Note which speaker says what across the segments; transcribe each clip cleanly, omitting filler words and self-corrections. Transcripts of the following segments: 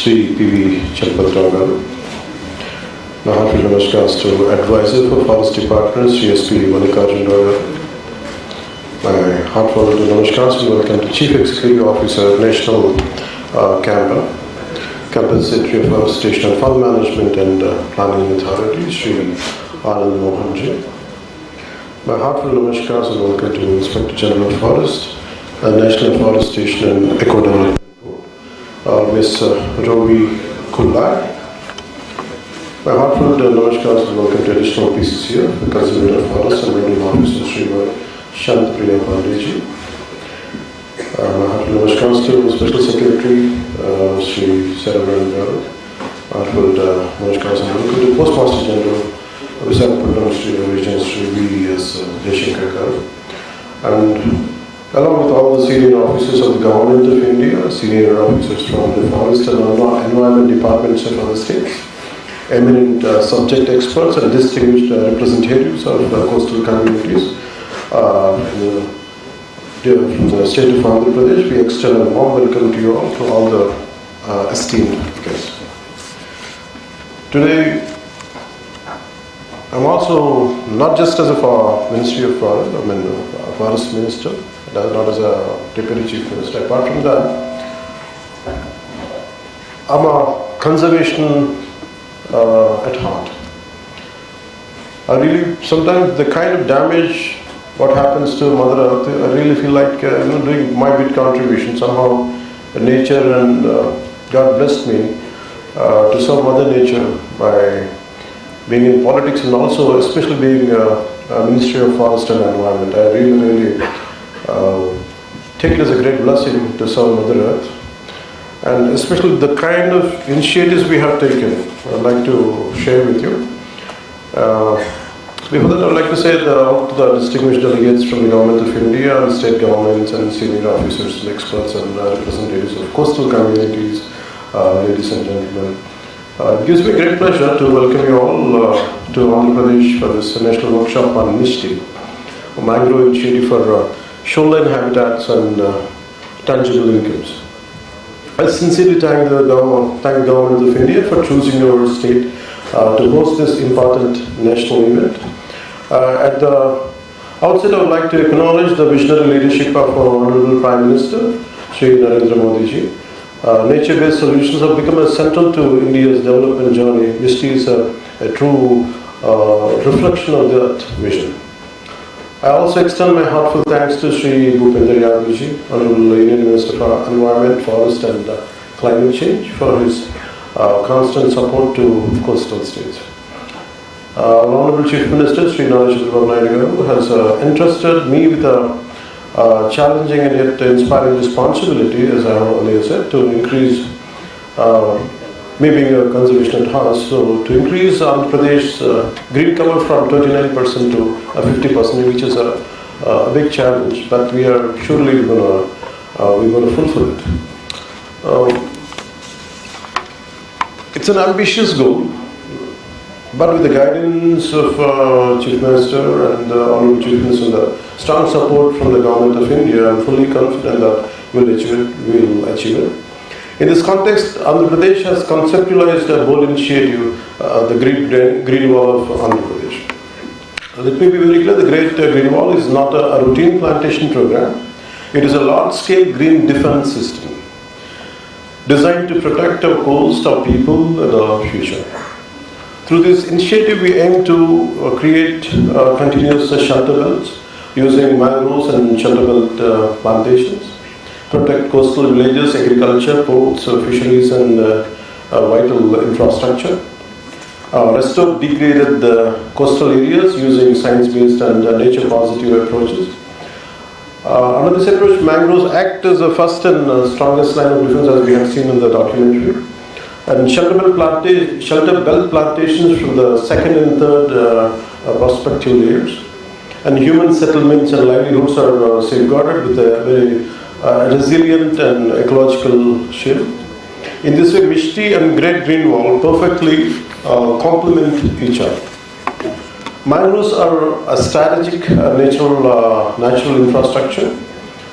Speaker 1: Sri P.V. Chalpatrao garu. My heartfelt namaskars to Advisor for Forest Department, Sri S.P. Mallikarjun garu. My heartfelt namaskars and welcome to Chief Executive Officer, National Campus Secretary of Forestation and Fund Management and Planning Authority, Sri Anand Mohanji. My heartfelt namaskars and welcome to Inspector General of Forest, National Forestation and Eco Development Board, Ms. Rovi Kullai. My heartfelt namaskars and welcome to additional pieces here, the Conservator of Forest and Revenue Officer, Sri Shantpriya Pandeji. My heartfelt namaskars to Special Secretary, Sri Saravanan Garu. Heartfelt namaskars and welcome to Postmaster General, Visakhapatnam Sri Region, Sri V.S. Jaishankar Garu. And along with all the senior officers of the Government of India, senior officers from the Forest and Environment Departments of other states, eminent subject experts and distinguished representatives of coastal communities from the state of Andhra Pradesh, we extend a warm welcome to you all, to all the esteemed guests. Today, I'm also not just as a Ministry of Forest, Forest Minister, not as a Deputy Chief Minister. Apart from that, I'm a conservation at heart. I really, sometimes the kind of damage what happens to Mother Earth, I really feel like doing my bit contribution. Somehow nature and God blessed me to serve Mother Nature by being in politics and also especially being a Ministry of Forest and Environment. I really take it as a great blessing to serve Mother Earth, and especially the kind of initiatives we have taken, I'd like to share with you. Before that, I would like to say to the distinguished delegates from the Government of India, the state governments and senior officers and experts and representatives of coastal communities, ladies and gentlemen. It gives me great pleasure to welcome you all to Andhra Pradesh for this national workshop on Mishti, a mangrove initiative for shoreline habitats and tangible incomes. I sincerely thank the Government of India for choosing our state to host this important national event. At the outset, I would like to acknowledge the visionary leadership of our Honorable Prime Minister, Sri Narendra Modi ji. Nature-based solutions have become central to India's development journey. Mishti is a true reflection of that vision. I also extend my heartfelt thanks to Sri Bhupender Yadav ji, Honorable Union Minister for Environment, Forest and Climate Change, for his constant support to coastal states. Honorable Chief Minister Sri Chandrababu Naidu has entrusted me with a challenging and yet inspiring responsibility, as I have earlier said, to increase, me being a conservation at heart, so to increase Andhra Pradesh's green cover from 29% to 50%, which is a big challenge, but we are surely going to fulfill it. It's an ambitious goal, but with the guidance of Chief Minister and Honorable Chief Minister and the strong support from the Government of India, I'm fully confident that we'll achieve it. In this context, Andhra Pradesh has conceptualized a bold initiative, the Green Wall of Andhra Pradesh. Let me be very clear, the Great Green Wall is not a routine plantation program. It is a large-scale green defense system designed to protect our coast, our people, and our future. Through this initiative, we aim to create continuous shelter belts using mangroves and shelter belt plantations, protect coastal villages, agriculture, ports, fisheries, and vital infrastructure, restore degraded coastal areas using science-based and nature-positive approaches. Under this approach, mangroves act as the first and strongest line of defense, as we have seen in the documentary. And shelter belt plantations from the second and third prospective layers. And human settlements and livelihoods are safeguarded with a very resilient and ecological shield. In this way, Mishti and Great Green Wall perfectly complement each other. Mangroves are a strategic natural infrastructure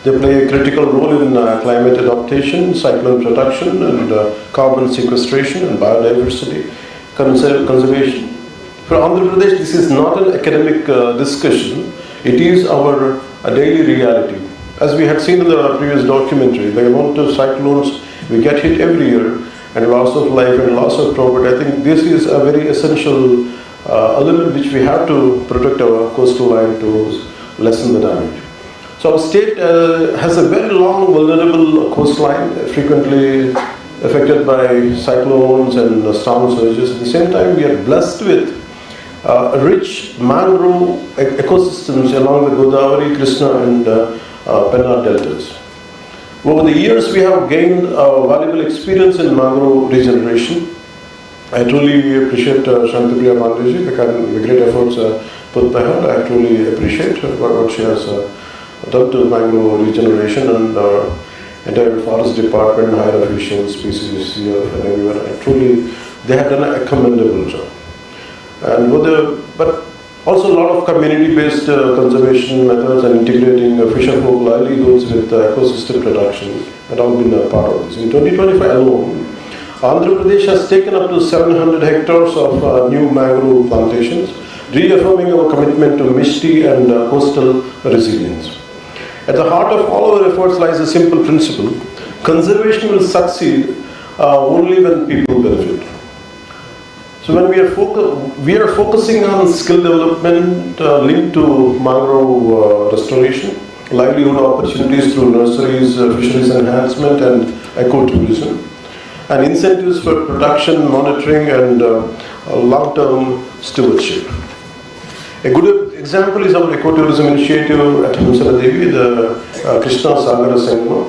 Speaker 1: They play a critical role in climate adaptation, cyclone protection, and carbon sequestration and biodiversity conservation. For Andhra Pradesh, this is not an academic discussion. It is our daily reality. As we had seen in the previous documentary, the amount of cyclones we get hit every year, and loss of life and loss of property, I think this is a very essential element which we have to protect our coastal line to lessen the damage. So our state has a very long, vulnerable coastline, frequently affected by cyclones and storm surges. At the same time, we are blessed with rich mangrove ecosystems along the Godavari, Krishna, and Pennar deltas. Over the years, we have gained valuable experience in mangrove regeneration. I truly appreciate Shantipriya Pandeyji, the great efforts put by her. I truly appreciate what she has done to mangrove regeneration, and entire forest department, higher officials, PCCF, and everyone. They have done a commendable job. And but also a lot of community-based conservation methods and integrating fisher folk livelihoods with ecosystem protection had all been a part of this. In 2025 alone, Andhra Pradesh has taken up to 700 hectares of new mangrove plantations, reaffirming our commitment to Mishti and coastal resilience. At the heart of all our efforts lies a simple principle: conservation will succeed only when people benefit. So when we are focusing on skill development linked to mangrove restoration, livelihood opportunities through nurseries, fisheries enhancement, and ecotourism, and incentives for production, monitoring, and long-term stewardship. A good example is our ecotourism initiative at Hamsala Devi, the Krishna Sagara Sangama.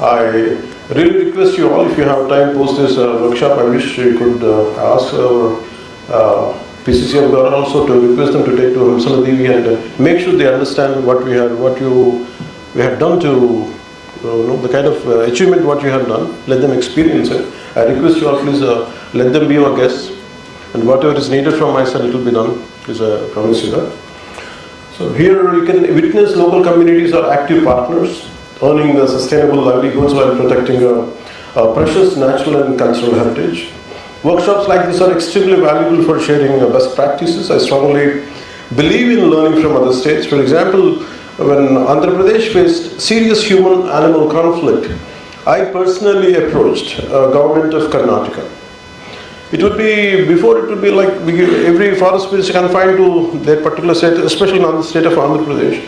Speaker 1: I really request you all, if you have time post this workshap, I wish you could ask our PCCF girl also to request them to take to Hamsala Devi and make sure they understand what we had done to the kind of achievement what you have done. Let them experience it. I request you all, please let them be our guests, and whatever is needed from my side, it will be done. Please, I promise you that. So here you can witness local communities are active partners, earning sustainable livelihoods while protecting precious natural and cultural heritage. Workshops like this are extremely valuable for sharing best practices. I strongly believe in learning from other states. For example, when Andhra Pradesh faced serious human-animal conflict, I personally approached government of Karnataka. It would be like every forest is confined to that particular state, especially in the state of Andhra Pradesh.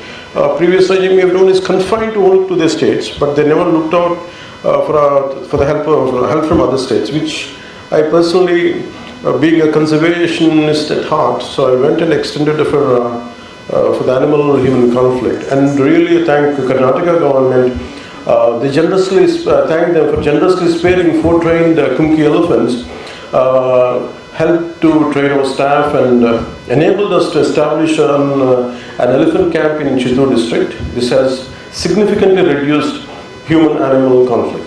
Speaker 1: Previous regime, everyone is confined only to their states, but they never looked out for the help from other states, which I personally, being a conservationist at heart, so I went and extended for the animal-human conflict, and really thank the Karnataka government. They generously thank them for generously sparing 4 trained Kumki elephants, helped to train our staff, and enabled us to establish an elephant camp in Chittoor district. This has significantly reduced human-animal conflict.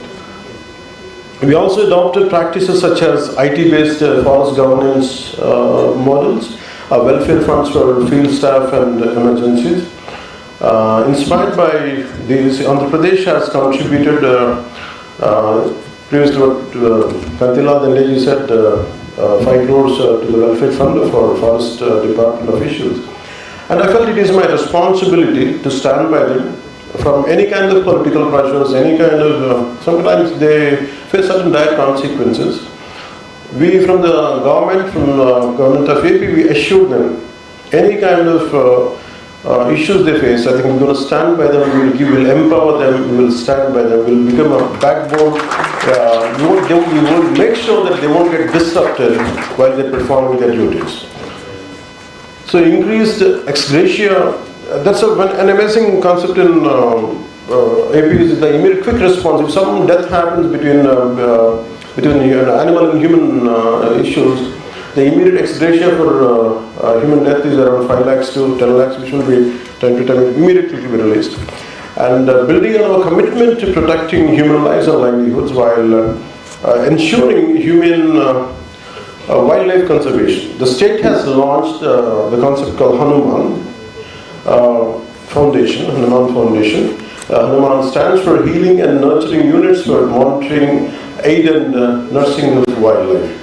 Speaker 1: We also adopted practices such as IT-based forest governance models, welfare funds for field staff and emergencies. Inspired by these, Andhra Pradesh has contributed, previously what Kantila Dandeji said, 5 crores to the welfare fund for forest department officials. And I felt it is my responsibility to stand by them from any kind of political pressures, any kind of, sometimes they face certain dire consequences. We from the government, government of AP, we assured them any kind of issues they face, I think we're going to stand by them, we will empower them, we will stand by them, we will become a backbone. We will make sure that they won't get disrupted while they're performing their duties. So increased ex gratia, that's an amazing concept in AP, is the immediate quick response. If some death happens between animal and human issues, the immediate ex gratia for human death is around 5 lakhs to 10 lakhs, which will be time to time immediately to be released. And building on our commitment to protecting human lives and livelihoods while ensuring human wildlife conservation. The state has launched the concept called Hanuman Foundation, Hanuman stands for Healing and Nurturing Units for Monitoring, Aid and Nursing of Wildlife.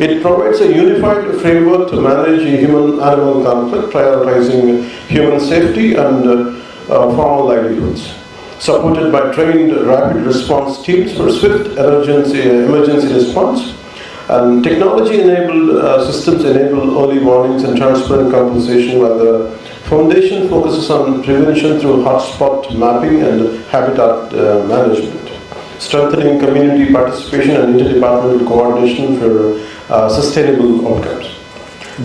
Speaker 1: It provides a unified framework to manage human-animal conflict, prioritizing human safety and farmer livelihoods. Supported by trained rapid response teams for swift emergency response, and technology-enabled systems enable early warnings and transparent compensation, while the foundation focuses on prevention through hotspot mapping and habitat management, strengthening community participation and interdepartmental coordination for sustainable outcomes.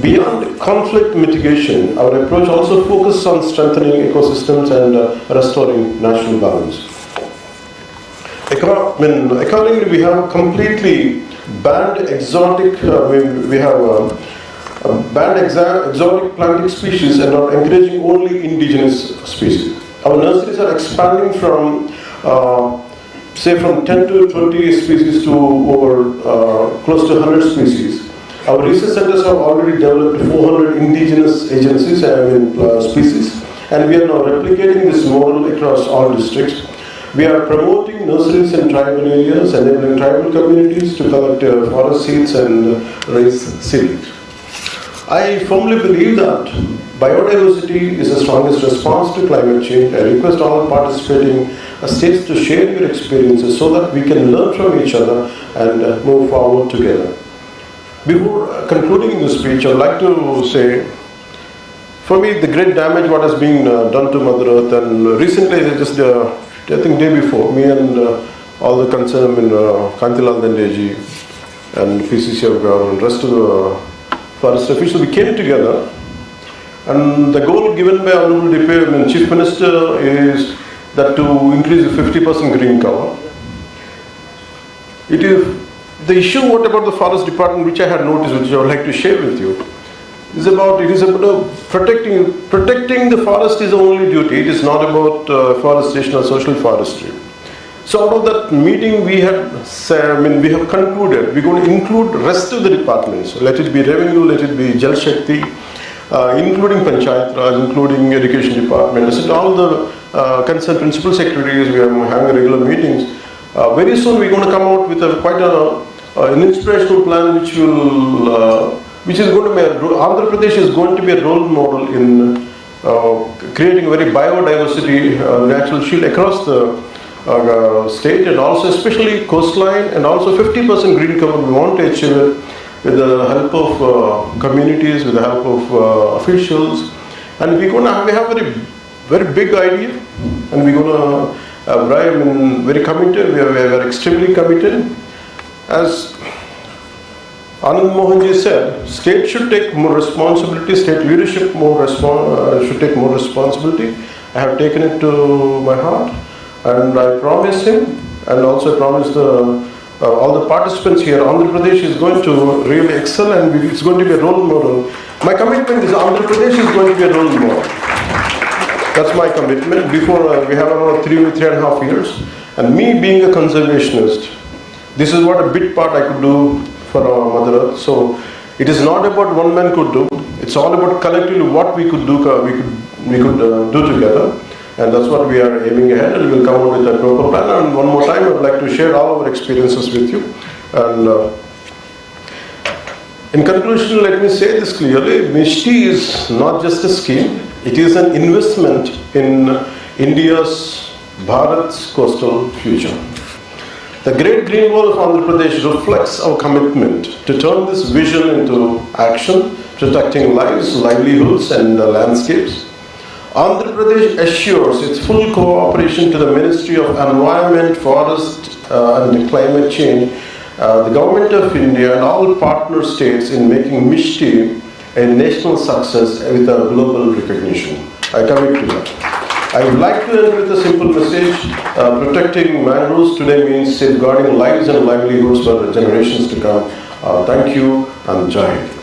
Speaker 1: Beyond conflict mitigation, our approach also focuses on strengthening ecosystems and restoring natural balance. Accordingly, we have completely banned exotic. We have banned exotic planting species and are encouraging only indigenous species. Our nurseries are expanding from say from 10 to 20 species to over close to 100 species. Our research centers have already developed 400 indigenous agencies, species, and we are now replicating this model across all districts. We are promoting nurseries in tribal areas, enabling tribal communities to collect forest seeds and raise seedlings. I firmly believe that biodiversity is the strongest response to climate change. I request all participating states to share your experiences so that we can learn from each other and move forward together. Before concluding this speech, I would like to say, for me, the great damage what has been done to Mother Earth, and recently, just I think day before, me and all the concerned, Kantilal Dandeji and PCC of government, rest of the forest officials, we came together, and the goal given by Honorable Chief Minister is that to increase the 50% green cover. It is the issue. What about the forest department, which I had noticed, which I would like to share with you, is about protecting the forest is the only duty. It is not about forestation or social forestry. So out of that meeting, we have concluded we're going to include rest of the departments. Let it be revenue, let it be Jal Shakti, including Panchayat Raj, including education department, so all the concerned principal secretaries. We are having regular meetings. Very soon we're going to come out with an inspirational plan which is going to be Andhra Pradesh is going to be a role model in creating a very biodiversity natural shield across the state, and also especially coastline, and also 50% green cover we want to achieve it with the help of communities, with the help of officials, and we have a very big idea, and we're going to very committed. We are extremely committed. As Anand Mohanji said, state should take more responsibility. State leadership should take more responsibility. I have taken it to my heart, and I promise him, and also promise all the participants here, Andhra Pradesh is going to really excel, and it's going to be a role model. My commitment is Andhra Pradesh is going to be a role model. That's my commitment. Before we have around 3.5 years, and me being a conservationist, this is what a bit part I could do for our Mother Earth. So it is not about one man could do. It's all about collectively what we could do. We could do together, and that's what we are aiming ahead. And we'll come up with a proper plan. And one more time, I would like to share all our experiences with you. And in conclusion, let me say this clearly: Mishti is not just a scheme. It is an investment in India's, Bharat's coastal future. The Great Green Wall of Andhra Pradesh reflects our commitment to turn this vision into action, protecting lives, livelihoods, and landscapes. Andhra Pradesh assures its full cooperation to the Ministry of Environment, Forest and Climate Change, the Government of India, and all partner states in making Mishti a national success with a global recognition. I commit to that. I would like to end with a simple message. Protecting mangroves today means safeguarding lives and livelihoods for generations to come. Thank you, and Jai Hind.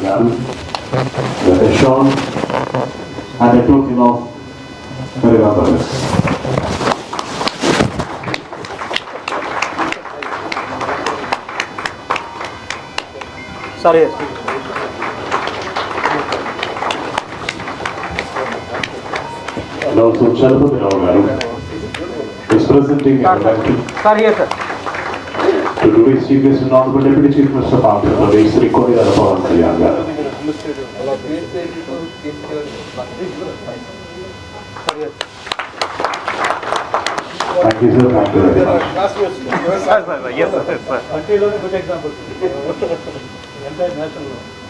Speaker 2: The Sean and a token of Paragon.
Speaker 3: Sorry.
Speaker 2: And also Chalapati Rao Garu is presenting a
Speaker 3: Sir, here, sir.
Speaker 2: to today's Chief Guest and Honorable Deputy Chief Minister of Andhra Pradesh, Sri Kodiyala Pawan Kalyan Garu. Thank you, sir. Thank you very much.
Speaker 3: Yes, sir. Yes, sir.
Speaker 4: Until a good example. Entire national law.